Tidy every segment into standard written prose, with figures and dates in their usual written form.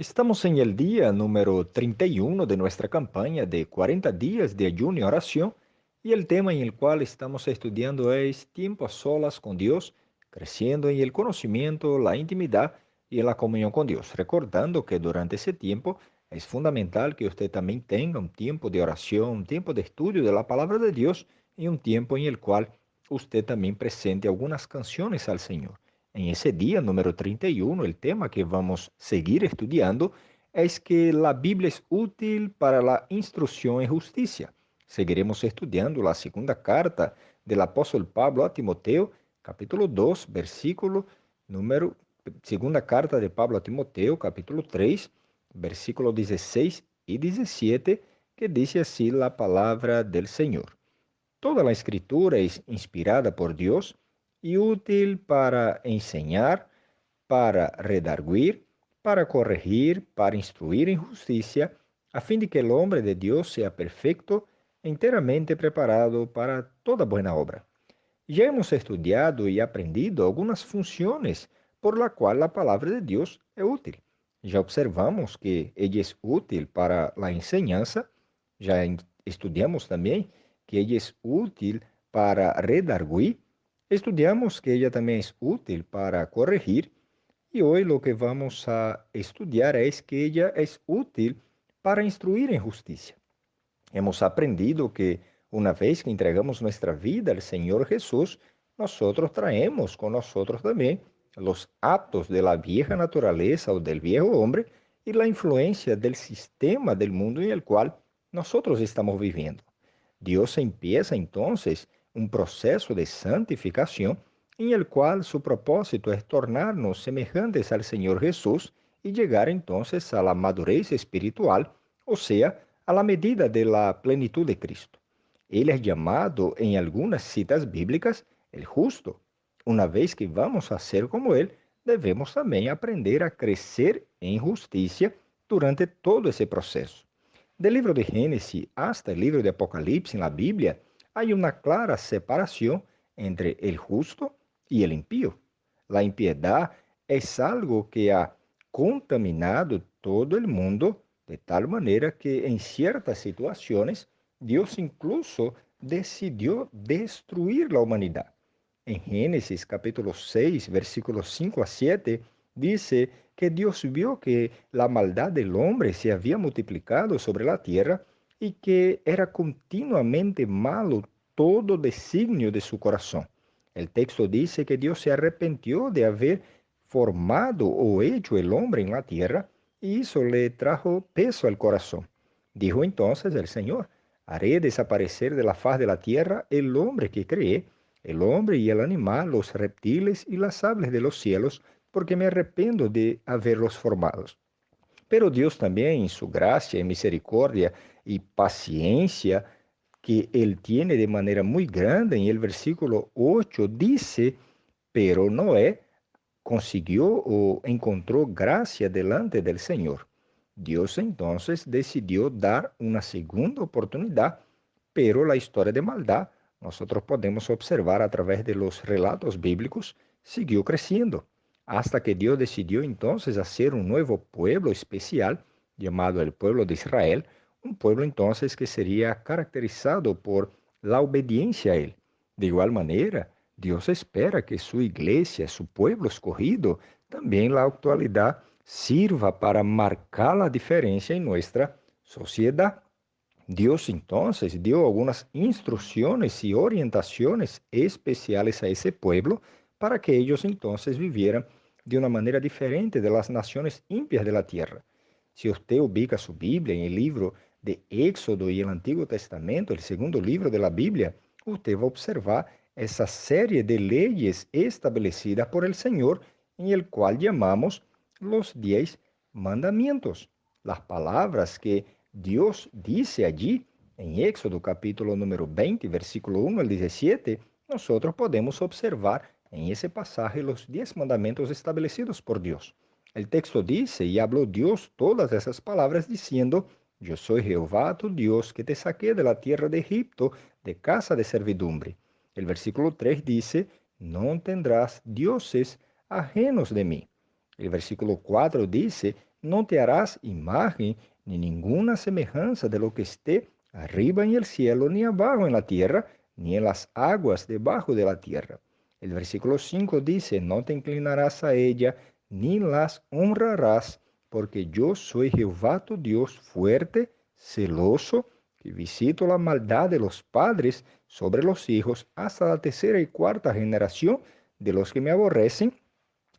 Estamos en el día número 31 de nuestra campaña de 40 días de ayuno y oración y el tema en el cual estamos estudiando es tiempo a solas con Dios, creciendo en el conocimiento, la intimidad y en la comunión con Dios. Recordando que durante ese tiempo es fundamental que usted también tenga un tiempo de oración, un tiempo de estudio de la palabra de Dios y un tiempo en el cual usted también presente algunas canciones al Señor. En ese día número 31, el tema que vamos a seguir estudiando es que la Biblia es útil para la instrucción en justicia. Seguiremos estudiando la segunda carta del apóstol Pablo a Timoteo, capítulo 2, versículo número, segunda carta de Pablo a Timoteo, capítulo 3, versículo 16 y 17, que dice así la palabra del Señor. Toda la escritura es inspirada por Dios y útil para enseñar, para redarguir, para corregir, para instruir en justicia, a fin de que el hombre de Dios sea perfecto, enteramente preparado para toda buena obra. Ya hemos estudiado y aprendido algunas funciones por la cual la palabra de Dios es útil. Ya observamos que ella es útil para la enseñanza, ya estudiamos también que ella es útil para redarguir, estudiamos que ella también es útil para corregir y hoy lo que vamos a estudiar es que ella es útil para instruir en justicia. Hemos aprendido que una vez que entregamos nuestra vida al Señor Jesús, nosotros traemos con nosotros también los actos de la vieja naturaleza o del viejo hombre y la influencia del sistema del mundo en el cual nosotros estamos viviendo. Dios empieza entonces un proceso de santificación en el cual su propósito es tornarnos semejantes al Señor Jesús y llegar entonces a la madurez espiritual, o sea, a la medida de la plenitud de Cristo. Él es llamado en algunas citas bíblicas el justo. Una vez que vamos a ser como Él, debemos también aprender a crecer en justicia durante todo ese proceso. Del libro de Génesis hasta el libro de Apocalipsis en la Biblia, hay una clara separación entre el justo y el impío. La impiedad es algo que ha contaminado todo el mundo de tal manera que en ciertas situaciones Dios incluso decidió destruir la humanidad. En Génesis capítulo 6, versículos 5 a 7, dice que Dios vio que la maldad del hombre se había multiplicado sobre la tierra y que era continuamente malo todo designio de su corazón. El texto dice que Dios se arrepintió de haber formado o hecho el hombre en la tierra y eso le trajo peso al corazón. Dijo entonces el Señor, haré desaparecer de la faz de la tierra el hombre que creé, el hombre y el animal, los reptiles y las aves de los cielos, porque me arrepiento de haberlos formados. Pero Dios también, en su gracia y misericordia y paciencia, que Él tiene de manera muy grande, en el versículo 8 dice, pero Noé consiguió o encontró gracia delante del Señor. Dios entonces decidió dar una segunda oportunidad, pero la historia de maldad, nosotros podemos observar a través de los relatos bíblicos, siguió creciendo, hasta que Dios decidió entonces hacer un nuevo pueblo especial, llamado el pueblo de Israel, un pueblo entonces que sería caracterizado por la obediencia a Él. De igual manera, Dios espera que su iglesia, su pueblo escogido, también en la actualidad sirva para marcar la diferencia en nuestra sociedad. Dios entonces dio algunas instrucciones y orientaciones especiales a ese pueblo para que ellos entonces vivieran de una manera diferente de las naciones impias de la tierra. Si usted ubica su Biblia en el libro de Éxodo y el Antiguo Testamento, el segundo libro de la Biblia, usted va a observar esa serie de leyes establecidas por el Señor en el cual llamamos los 10 mandamientos. Las palabras que Dios dice allí en Éxodo capítulo número 20, versículo 1 al 17, nosotros podemos observar en ese pasaje los 10 mandamientos establecidos por Dios. El texto dice, y habló Dios todas esas palabras diciendo, yo soy Jehová tu Dios que te saqué de la tierra de Egipto, de casa de servidumbre. El versículo 3 dice, no tendrás dioses ajenos de mí. El versículo 4 dice, no te harás imagen ni ninguna semejanza de lo que esté arriba en el cielo, ni abajo en la tierra, ni en las aguas debajo de la tierra. El versículo 5 dice, no te inclinarás a ella, ni las honrarás, porque yo soy Jehová tu Dios fuerte, celoso, que visito la maldad de los padres sobre los hijos hasta la tercera y cuarta generación de los que me aborrecen,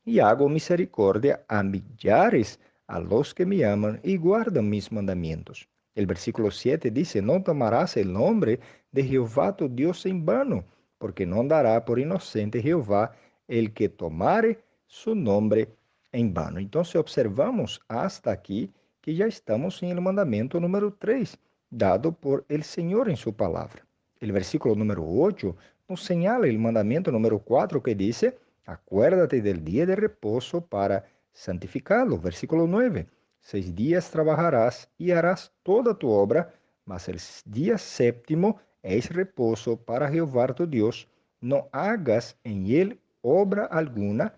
y hago misericordia a millares a los que me aman y guardan mis mandamientos. El versículo 7 dice, no tomarás el nombre de Jehová tu Dios en vano, porque no dará por inocente Jehová el que tomare su nombre en vano. Entonces observamos hasta aquí que ya estamos en el mandamiento número 3, dado por el Señor en su palabra. El versículo número 8 nos señala el mandamiento número 4 que dice, acuérdate del día de reposo para santificarlo. Versículo 9. 6 días trabajarás y harás toda tu obra, mas el día séptimo es reposo para Jehová tu Dios. No hagas en él obra alguna,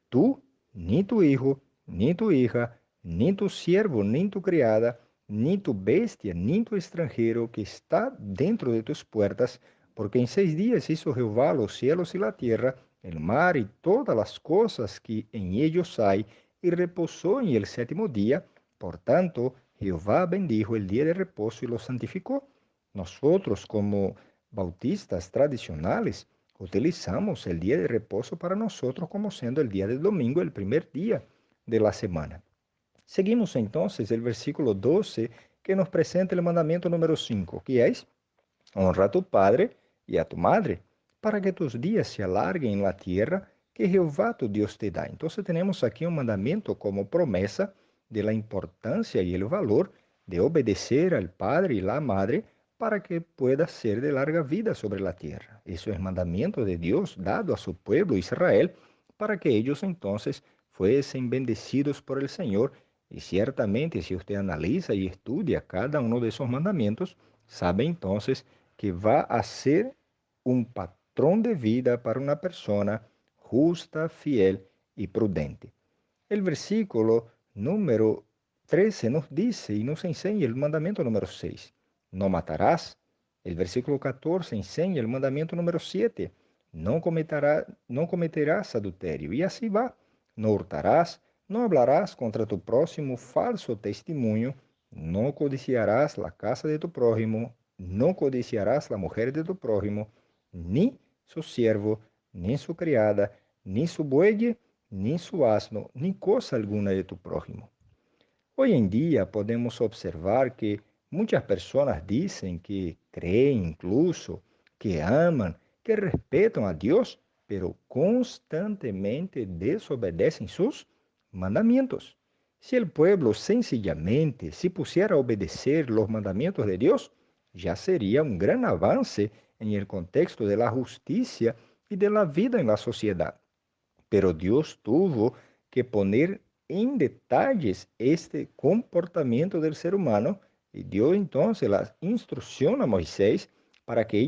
tú, ni tu hijo, ni tu hija, ni tu siervo, ni tu criada, ni tu bestia, ni tu extranjero que está dentro de tus puertas, porque en 6 días hizo Jehová los cielos y la tierra, el mar y todas las cosas que en ellos hay, y reposó en el séptimo día. Por tanto, Jehová bendijo el día de reposo y lo santificó. Nosotros, como bautistas tradicionales, utilizamos el día de reposo para nosotros como siendo el día del domingo, el primer día de la semana. Seguimos entonces el versículo 12 que nos presenta el mandamiento número 5, que es, honra a tu padre y a tu madre, para que tus días se alarguen en la tierra que Jehová tu Dios te da. Entonces tenemos aquí un mandamiento como promesa de la importancia y el valor de obedecer al padre y la madre para que pueda ser de larga vida sobre la tierra. Eso es mandamiento de Dios dado a su pueblo Israel para que ellos entonces fuesen bendecidos por el Señor. Y ciertamente si usted analiza y estudia cada uno de esos mandamientos, sabe entonces que va a ser un patrón de vida para una persona justa, fiel y prudente. El versículo número 13 nos dice y nos enseña el mandamiento número 6. No matarás. El versículo 14 enseña el mandamiento número 7. No cometerás adulterio. Y así va. No hurtarás. No hablarás contra tu próximo falso testimonio. No codiciarás la casa de tu prójimo. No codiciarás la mujer de tu prójimo, ni su siervo, ni su criada, ni su buey, ni su asno, ni cosa alguna de tu prójimo. Hoy en día podemos observar que muchas personas dicen que creen incluso, que aman, que respetan a Dios, pero constantemente desobedecen sus mandamientos. Si el pueblo sencillamente se pusiera a obedecer los mandamientos de Dios, ya sería un gran avance en el contexto de la justicia y de la vida en la sociedad. Pero Dios tuvo que poner en detalles este comportamiento del ser humano y dio entonces la instrucción a Moisés para que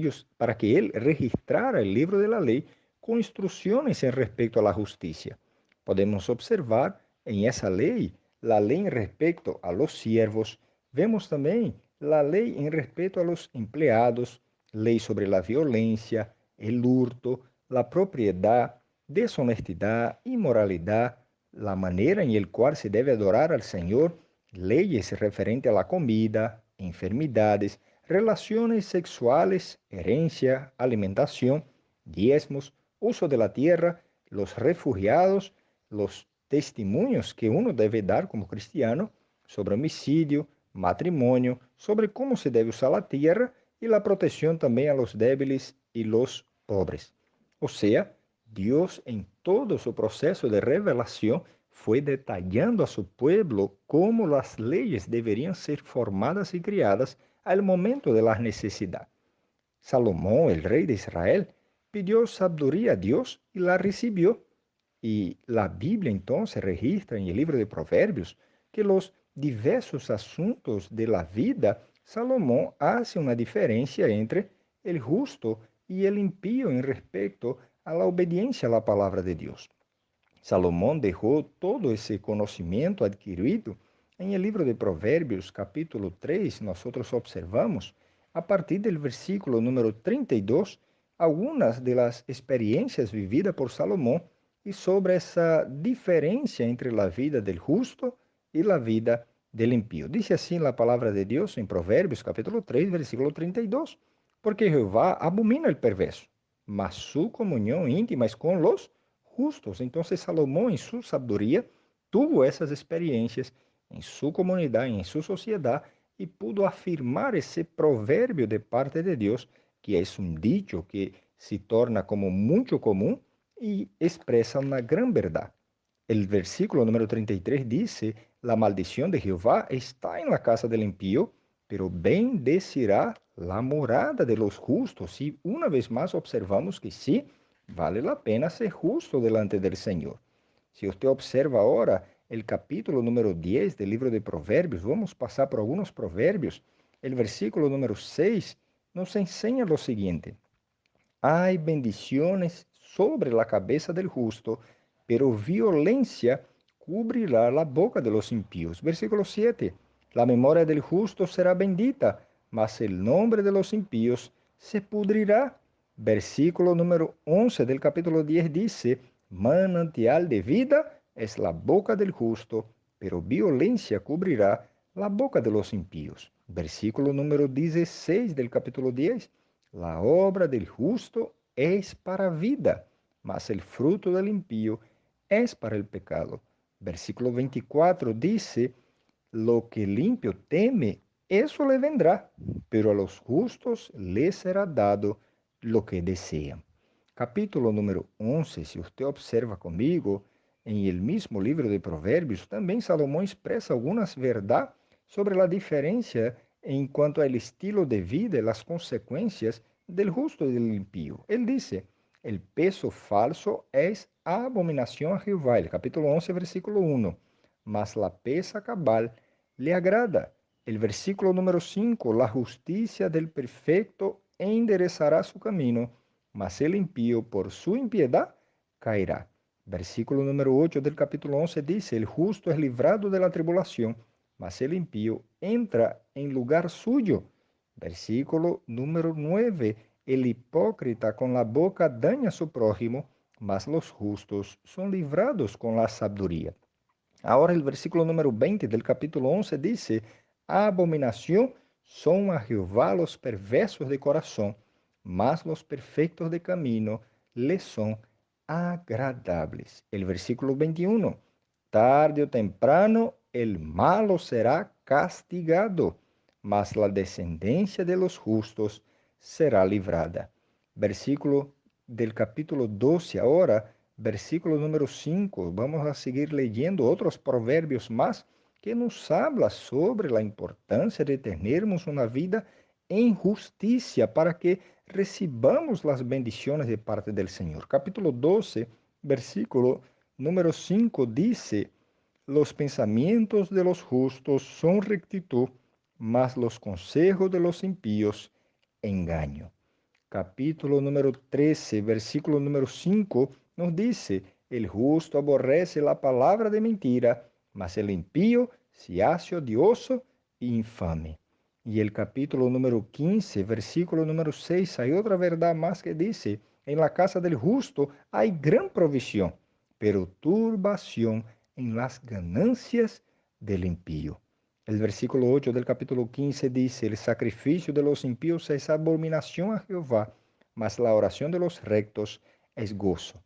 él registrara el libro de la ley con instrucciones en respecto a la justicia. Podemos observar en esa ley la ley en respecto a los siervos, vemos también la ley en respecto a los empleados, ley sobre la violencia, el hurto, la propiedad, deshonestidad, inmoralidad, la manera en la cual se debe adorar al Señor, leyes referentes a la comida, enfermedades, relaciones sexuales, herencia, alimentación, diezmos, uso de la tierra, los refugiados, los testimonios que uno debe dar como cristiano sobre homicidio, matrimonio, sobre cómo se debe usar la tierra y la protección también a los débiles y los pobres. O sea, Dios en todo su proceso de revelación fue detallando a su pueblo cómo las leyes deberían ser formadas y criadas al momento de la necesidad. Salomón, el rey de Israel, pidió sabiduría a Dios y la recibió. Y la Biblia entonces registra en el libro de Proverbios que los diversos asuntos de la vida, Salomón hace una diferencia entre el justo y el impío en respecto a la obediencia a la palabra de Dios. Salomón dejó todo ese conocimiento adquirido En el libro de Proverbios, capítulo 3, nosotros observamos, a partir del versículo número 32, algunas de las experiencias vividas por Salomón y sobre esa diferencia entre la vida del justo y la vida del impío. Dice así la palabra de Dios en Proverbios, capítulo 3, versículo 32, porque Jehová abomina el perverso, mas su comunión íntima es con los justos. Entonces Salomón en su sabiduría tuvo esas experiencias en su comunidad, en su sociedad, y pudo afirmar ese proverbio de parte de Dios, que es un dicho que se torna como mucho común y expresa una gran verdad. El versículo número 33 dice, la maldición de Jehová está en la casa del impío, pero bendecirá la morada de los justos. Y una vez más observamos que sí, vale la pena ser justo delante del Señor. Si usted observa ahora el capítulo número 10 del libro de Proverbios, vamos a pasar por algunos proverbios. El versículo número 6 nos enseña lo siguiente. Hay bendiciones sobre la cabeza del justo, pero violencia cubrirá la boca de los impíos. Versículo 7. La memoria del justo será bendita, mas el nombre de los impíos se pudrirá. Versículo número 11 del capítulo 10 dice, manantial de vida es la boca del justo, pero violencia cubrirá la boca de los impíos. Versículo número 16 del capítulo 10. La obra del justo es para vida, mas el fruto del impío es para el pecado. Versículo 24 dice, lo que el impío teme, eso le vendrá, pero a los justos les será dado lo que desean. Capítulo número 11, si usted observa conmigo, en el mismo libro de Proverbios, también Salomón expresa algunas verdades sobre la diferencia en cuanto al estilo de vida y las consecuencias del justo y del impío. Él dice, el peso falso es abominación a Jehová, el capítulo 11, versículo 1, mas la pesa cabal le agrada. El versículo número 5, la justicia del perfecto enderezará su camino, mas el impío por su impiedad caerá. Versículo número 8 del capítulo 11 dice, el justo es librado de la tribulación, mas el impío entra en lugar suyo. Versículo número 9, el hipócrita con la boca daña a su prójimo, mas los justos son librados con la sabiduría. Ahora el versículo número 20 del capítulo 11 dice, abominación son a Jehová los perversos de corazón, mas los perfectos de camino les son agradables. El versículo 21, tarde o temprano el malo será castigado, mas la descendencia de los justos será librada. Versículo del capítulo 12 ahora, versículo número 5. Vamos a seguir leyendo otros proverbios más que nos habla sobre la importancia de tenermos una vida en justicia para que recibamos las bendiciones de parte del Señor. Capítulo 12, versículo número 5 dice, los pensamientos de los justos son rectitud, mas los consejos de los impíos engaño. Capítulo número 13, versículo número 5, nos dice, el justo aborrece la palabra de mentira, mas el impío se hace odioso e infame. Y el capítulo número 15, versículo número 6, hay otra verdad más que dice, en la casa del justo hay gran provisión, pero turbación en las ganancias del impío. El versículo 8 del capítulo 15 dice, el sacrificio de los impíos es abominación a Jehová, mas la oración de los rectos es gozo.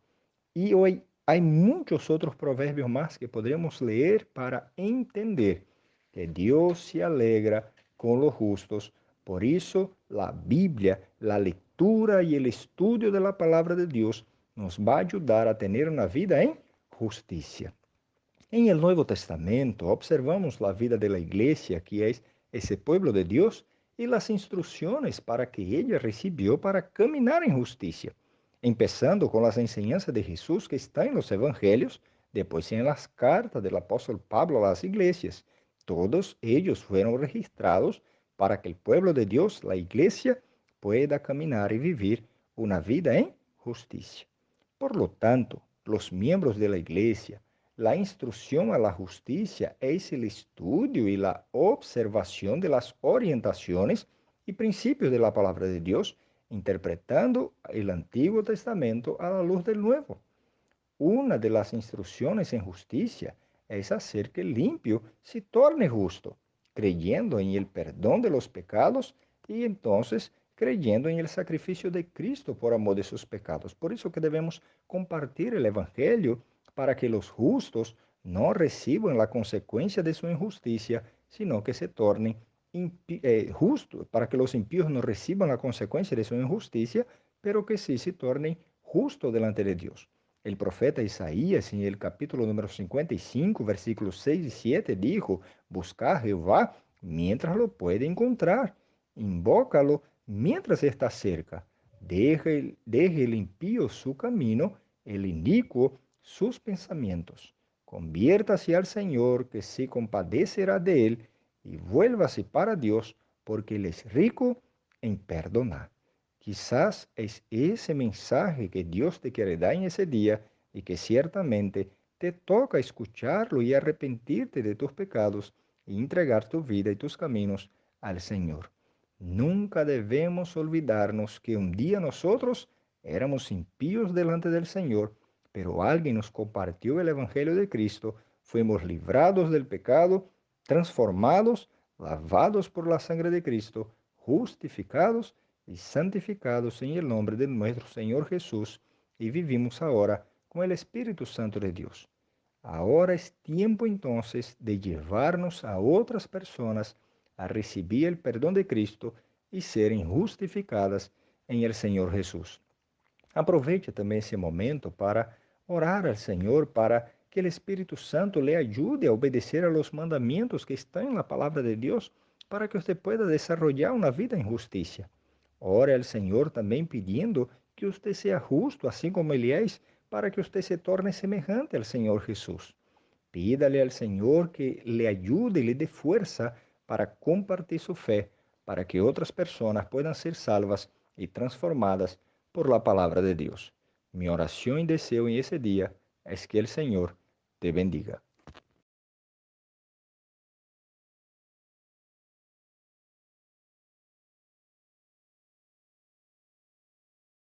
Y hoy hay muchos otros proverbios más que podríamos leer para entender que Dios se alegra con los justos. Por eso la Biblia, la lectura y el estudio de la palabra de Dios nos va a ayudar a tener una vida en justicia. En el Nuevo Testamento observamos la vida de la iglesia, que es ese pueblo de Dios, y las instrucciones para que ella recibió para caminar en justicia, empezando con las enseñanzas de Jesús que están en los evangelios, después en las cartas del apóstol Pablo a las iglesias. Todos ellos fueron registrados para que el pueblo de Dios, la iglesia, pueda caminar y vivir una vida en justicia. Por lo tanto, los miembros de la iglesia, la instrucción a la justicia es el estudio y la observación de las orientaciones y principios de la palabra de Dios, interpretando el Antiguo Testamento a la luz del Nuevo. Una de las instrucciones en justicia es hacer que el limpio se torne justo, creyendo en el perdón de los pecados y entonces creyendo en el sacrificio de Cristo por amor de sus pecados. Por eso que debemos compartir el Evangelio para que los justos no reciban la consecuencia de su injusticia, sino que se tornen justos, para que los impíos no reciban la consecuencia de su injusticia, pero que sí se tornen justos delante de Dios. El profeta Isaías, en el capítulo número 55, versículos 6 y 7, dijo: Busca a Jehová mientras lo puede encontrar, invócalo mientras está cerca. Deje el impío su camino, el inicuo sus pensamientos. Conviértase al Señor, que se compadecerá de él, y vuélvase para Dios, porque Él es rico en perdonar. Quizás es ese mensaje que Dios te quiere dar en ese día y que ciertamente te toca escucharlo y arrepentirte de tus pecados y entregar tu vida y tus caminos al Señor. Nunca debemos olvidarnos que un día nosotros éramos impíos delante del Señor, pero alguien nos compartió el Evangelio de Cristo, fuimos librados del pecado, transformados, lavados por la sangre de Cristo, justificados y santificados en el nombre de nuestro Señor Jesús, y vivimos ahora con el Espíritu Santo de Dios. Ahora es tiempo entonces de llevarnos a otras personas a recibir el perdón de Cristo y serem justificadas en el Señor Jesús. Aproveite também esse momento para orar al Senhor para que el Espíritu Santo le ayude a obedecer a los mandamientos que están en la palabra de Dios para que usted pueda desarrollar una vida en justicia. Ore al Señor também pidiendo que usted sea justo, assim como Ele é, para que usted se torne semejante al Señor Jesús. Pídale al Señor que le ayude y le dé fuerza para compartir su fe, para que otras personas puedan ser salvas y transformadas por la palabra de Dios. Mi oración y deseo en ese día es que el Señor te bendiga.